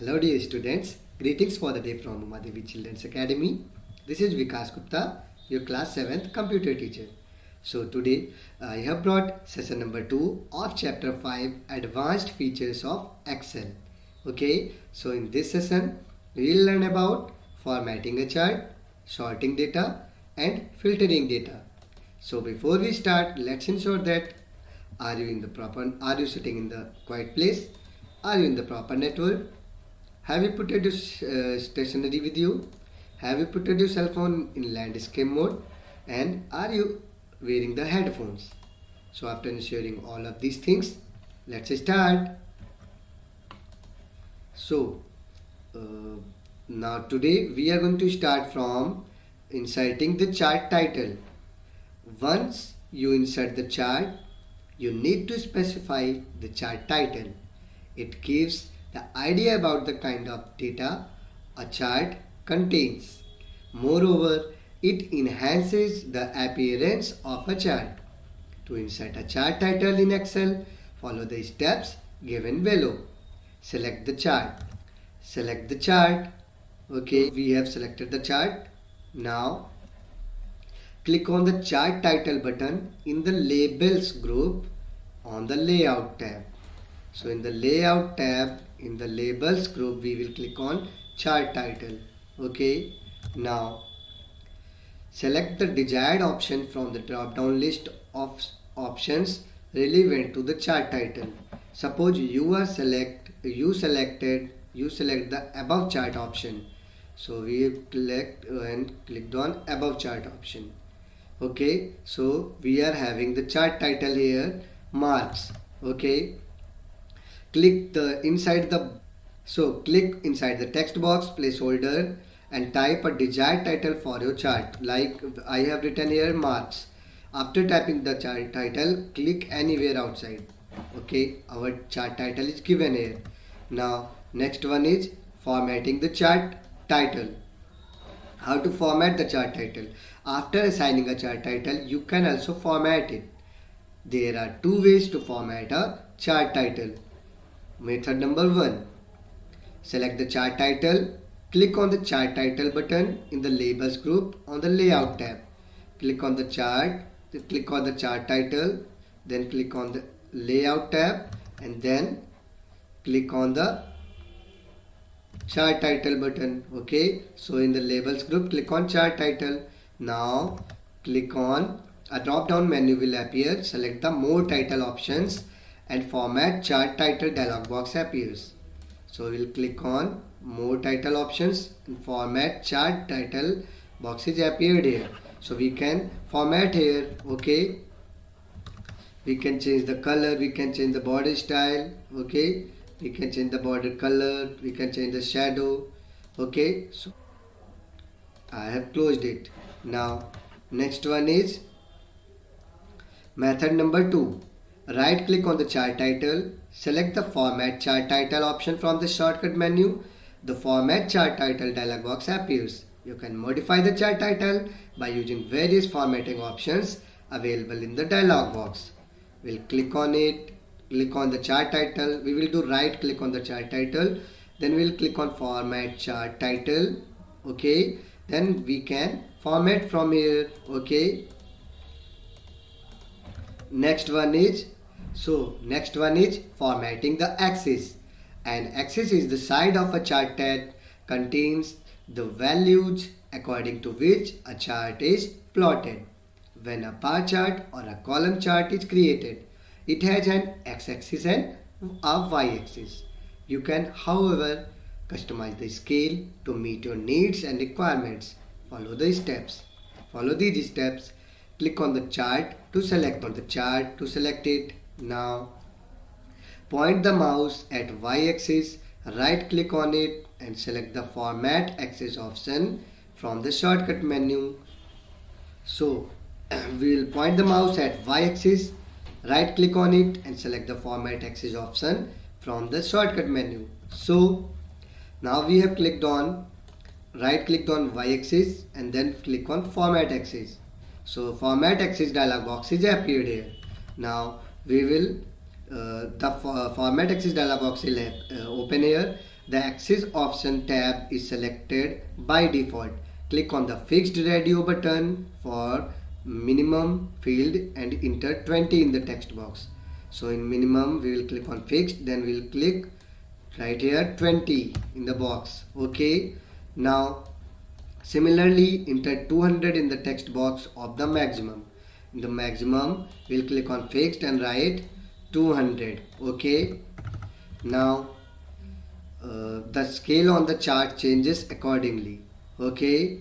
Hello dear students, greetings for the day from Umadevi Children's Academy. This is Vikas Gupta, your class 7th computer teacher. So today I have brought session number 2 of chapter 5 advanced features of Excel. Okay, so in this session we will learn about formatting a chart, sorting data and filtering data. So before we start, let's ensure that are you sitting in the quiet place? Are you in the proper network? Have you put your stationery with you? Have you put your cell phone in landscape mode? And are you wearing the headphones? So after ensuring all of these things, let's start. So now today we are going to start from inserting the chart title. Once you insert the chart, you need to specify the chart title. It gives the idea about the kind of data a chart contains. Moreover, it enhances the appearance of a chart. To insert a chart title in Excel, follow the steps given below. Select the chart. Select the chart. Okay, we have selected the chart. Now, click on the chart title button in the labels group on the layout tab. So in the layout tab, in the labels group, we will click on chart title. Okay, now select the desired option from the drop down list of options relevant to the chart title. Suppose you select the above chart option. So we clicked and clicked on above chart option. Okay, so we are having the chart title here, marks. Okay, click inside the text box placeholder and type a desired title for your chart. Like I have written here, marks. After typing the chart title, click anywhere outside. Okay, our chart title is given here. Now next one is formatting the chart title. How to format the chart title? After assigning a chart title, you can also format it. There are two ways to format a chart title. Method number 1. Select the chart title. Click on the chart title button in the labels group on the layout tab. Click on the chart title, then click on the layout tab and then click on the chart title button. Okay, so in the labels group, click on chart title. Now click on a drop down menu will appear. Select the more title options and format chart title dialog box appears. So we'll click on more title options and format chart title boxes appeared here. So we can format here. Okay, we can change the color, we can change the border style. Okay, we can change the border color, we can change the shadow. Okay, so I have closed it. Now next one is method number 2. Right click on the chart title, select the format chart title option from the shortcut menu. The format chart title dialog box appears. You can modify the chart title by using various formatting options available in the dialog box. We'll click on it, click on the chart title. We will do right click on the chart title, then we'll click on format chart title. Okay, then we can format from here. Okay, next one is formatting the axis. An axis is the side of a chart that contains the values according to which a chart is plotted. When a bar chart or a column chart is created, it has an x-axis and a y-axis. You can, however, customize the scale to meet your needs and requirements. Follow these steps. Click on the chart to select it. Now point the mouse at y-axis, right click on it and select the format axis option from the shortcut menu. So we will point the mouse at y-axis, right click on it and select the format axis option from the shortcut menu. So now we have right clicked on y-axis and then click on format axis. So format axis dialog box is appeared here. Now we will the format axis dialog box will open here. The axis option tab is selected by default. Click on the fixed radio button for minimum field and enter 20 in the text box. So in minimum we will click on fixed, then we will click right here 20 in the box. Okay. Now similarly enter 200 in the text box of the maximum. In the maximum we will click on fixed and write 200. Okay. Now the scale on the chart changes accordingly. Okay.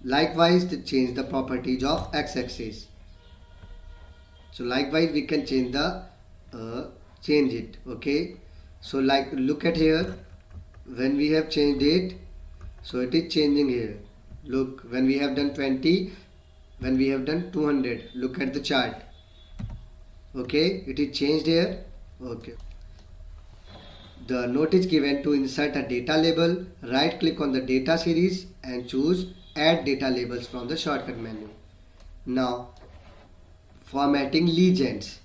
Likewise, to change the properties of x-axis. So likewise we can change it. Okay. So like look at here, when we have changed it, so it is changing here. Look, when we have done 20, when we have done 200, look at the chart. Okay, it is changed here. Okay. The notice given to insert a data label. Right click on the data series and choose add data labels from the shortcut menu. Now formatting legends.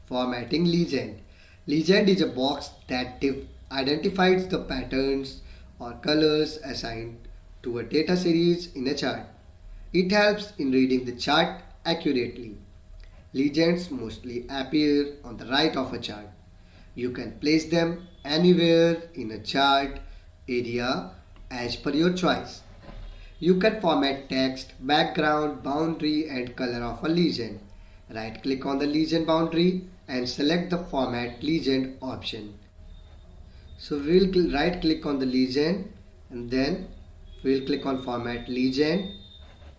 Formatting legend. Legend is a box that identifies the patterns or colors assigned to a data series in a chart. It helps in reading the chart accurately. Legends mostly appear on the right of a chart. You can place them anywhere in a chart area as per your choice. You can format text, background, boundary and color of a legend. Right click on the legend boundary and select the format legend option. So we will right click on the legend and then we will click on format legend.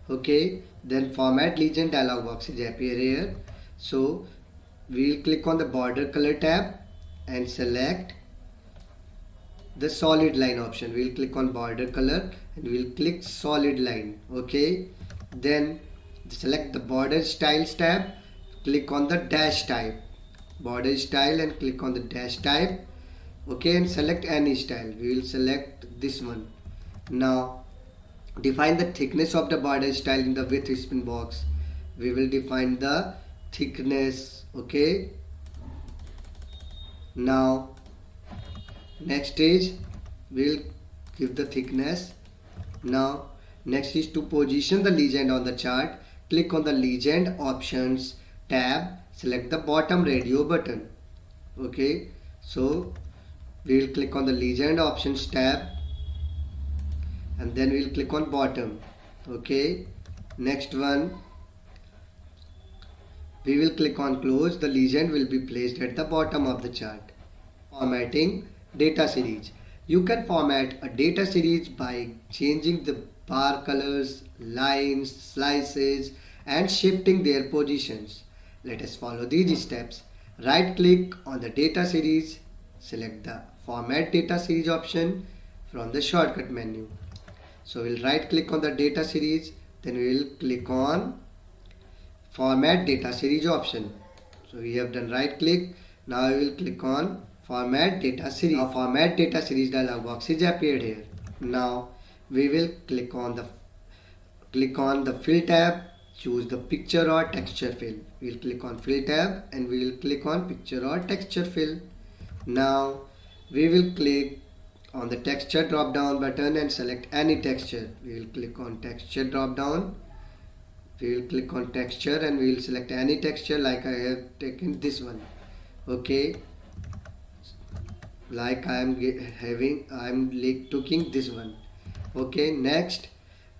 Okay, then format legend dialog box is appear here. So we will click on the border color tab and select the solid line option. We will click on border color and we will click solid line. Okay, then select the border styles tab, click on the dash type, border style and click on the dash type. Okay, and select any style. We will select this one. Now define the thickness of the border style in the width spin box. We will define the thickness. Okay. Now next is we'll give the thickness. Now next is to position the legend on the chart. Click on the legend options tab, select the bottom radio button. Okay, so we will click on the legend options tab and then we will click on bottom. Okay, next one we will click on close. The legend will be placed at the bottom of the chart. Formatting data series. You can format a data series by changing the bar colors, lines, slices and shifting their positions. Let us follow these steps. Right click on the data series, select the format data series option from the shortcut menu. So we'll right click on the data series, then we will click on format data series option. So we have done right click. Now we will click on format data series. Now format data series dialog box is appeared here. Now we will click on the fill tab, choose the picture or texture fill. We will click on fill tab and we will click on picture or texture fill. Now we will click on the texture drop down button and select any texture. We will click on texture drop down. We will click on texture and we will select any texture, like I have taken this one. Okay, like I am taking this one. Okay, next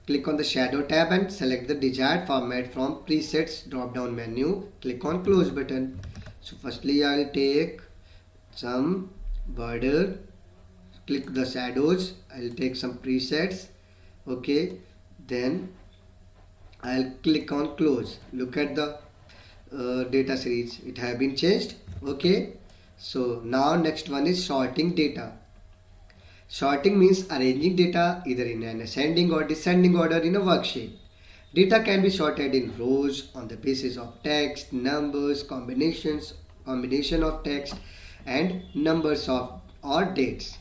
click on the shadow tab and select the desired format from presets drop down menu. Click on close button. So firstly I will take some border, click the shadows, I will take some presets. Okay, then I'll click on close. Look at the data series, it have been changed. Okay, so now next one is sorting data. Sorting means arranging data either in an ascending or descending order in a worksheet. Data can be sorted in rows on the basis of text, numbers, combination of text and numbers or dates.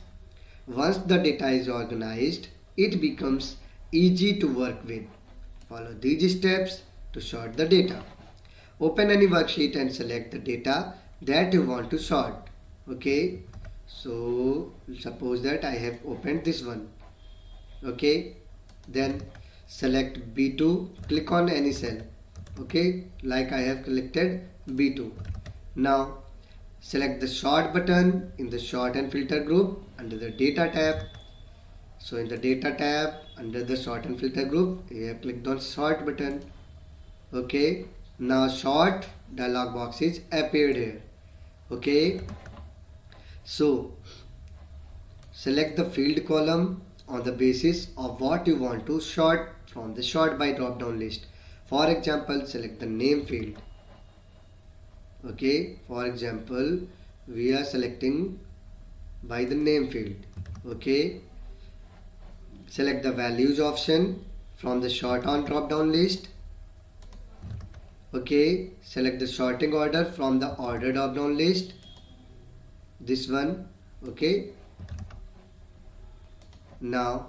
Once the data is organized, it becomes easy to work with. Follow these steps to sort the data. Open any worksheet and select the data that you want to sort. Okay, So suppose that I have opened this one. Okay, then select B2, click on any cell. Okay, like I have selected B2. Now select the sort button in the sort and filter group under the data tab. So in the data tab under the sort and filter group, we have clicked on sort button. Okay, now sort dialog box is appeared here. Okay, so select the field column on the basis of what you want to sort from the sort by drop down list. For example, select the name field. Okay, for example, we are selecting by the name field. Okay, select the values option from the sort on drop down list. Okay, select the sorting order from the order drop down list, this one. Okay, now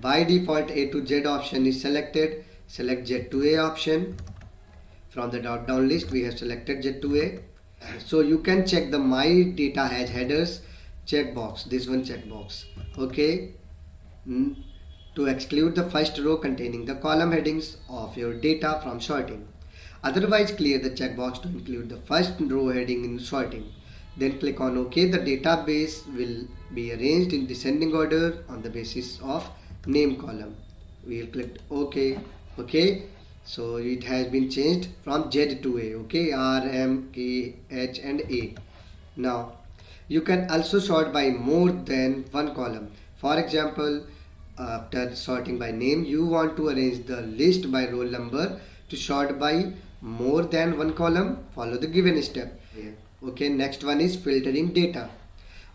by default A to Z option is selected. Select Z to A option. From the drop down list we have selected Z to A. So you can check the my data has headers checkbox, this one checkbox. Okay, to exclude the first row containing the column headings of your data from sorting. Otherwise clear the checkbox to include the first row heading in sorting. Then click on OK. The database will be arranged in descending order on the basis of name column. We will click OK. Okay, so it has been changed from Z to A. Okay, R, M, K, H and A. Now you can also sort by more than one column. For example, after sorting by name, you want to arrange the list by roll number. To sort by more than one column, follow the given step. Okay, next one is filtering data.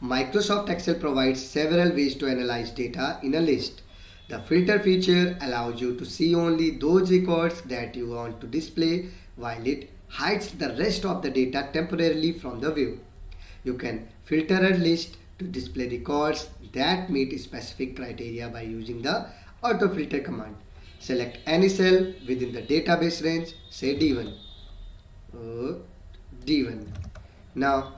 Microsoft Excel provides several ways to analyze data in a list. The filter feature allows you to see only those records that you want to display, while it hides the rest of the data temporarily from the view. You can filter a list to display records that meet specific criteria by using the auto filter command. Select any cell within the database range, say D1. D1. Now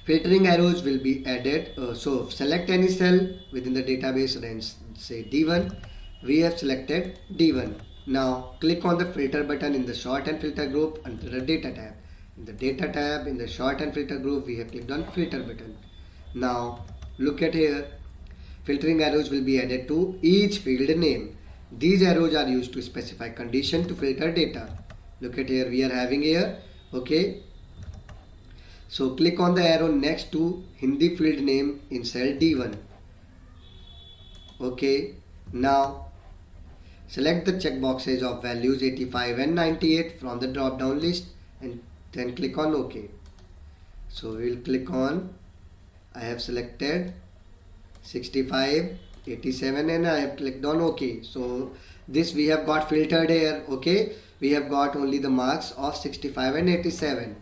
filtering arrows will be added. So select any cell within the database range, say D1. We have selected D1. Now click on the filter button in the sort and filter group under the data tab. In the data tab in the sort and filter group we have clicked on filter button. Now look at here, filtering arrows will be added to each field name. These arrows are used to specify condition to filter data. Look at here, we are having here. Okay, so click on the arrow next to Hindi field name in cell D1. Okay, now select the checkboxes of values 85 and 98 from the drop down list and then click on OK. So we will click on, I have selected 65, 87 and I have clicked on OK. So this we have got filtered here. Okay, we have got only the marks of 65 and 87.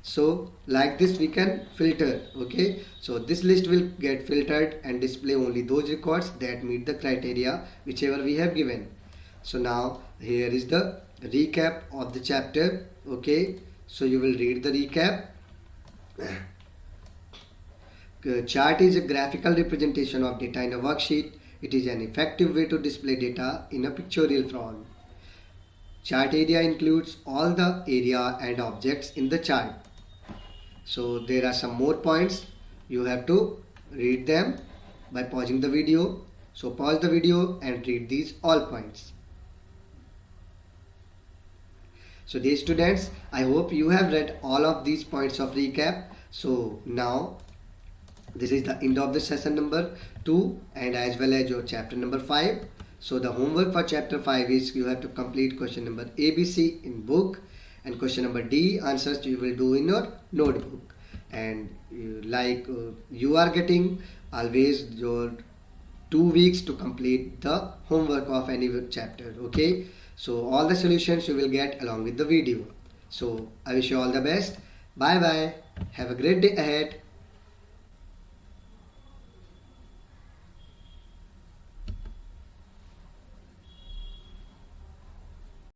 So like this we can filter. Okay, so this list will get filtered and display only those records that meet the criteria whichever we have given. So now here is the recap of the chapter. Okay, so you will read the recap. Chart is a graphical representation of data in a worksheet. It is an effective way to display data in a pictorial form. Chart area includes all the area and objects in the chart. So there are some more points. You have to read them by pausing the video. So pause the video and read these all points. So dear students, I hope you have read all of these points of recap. So now this is the end of the session number 2 and as well as your chapter number 5. So the homework for chapter 5 is you have to complete question number ABC in book and question number D answers you will do in your notebook. And you are getting always your 2 weeks to complete the homework of any chapter. Okay, so all the solutions you will get along with the video. So I wish you all the best. Bye bye. Have a great day ahead.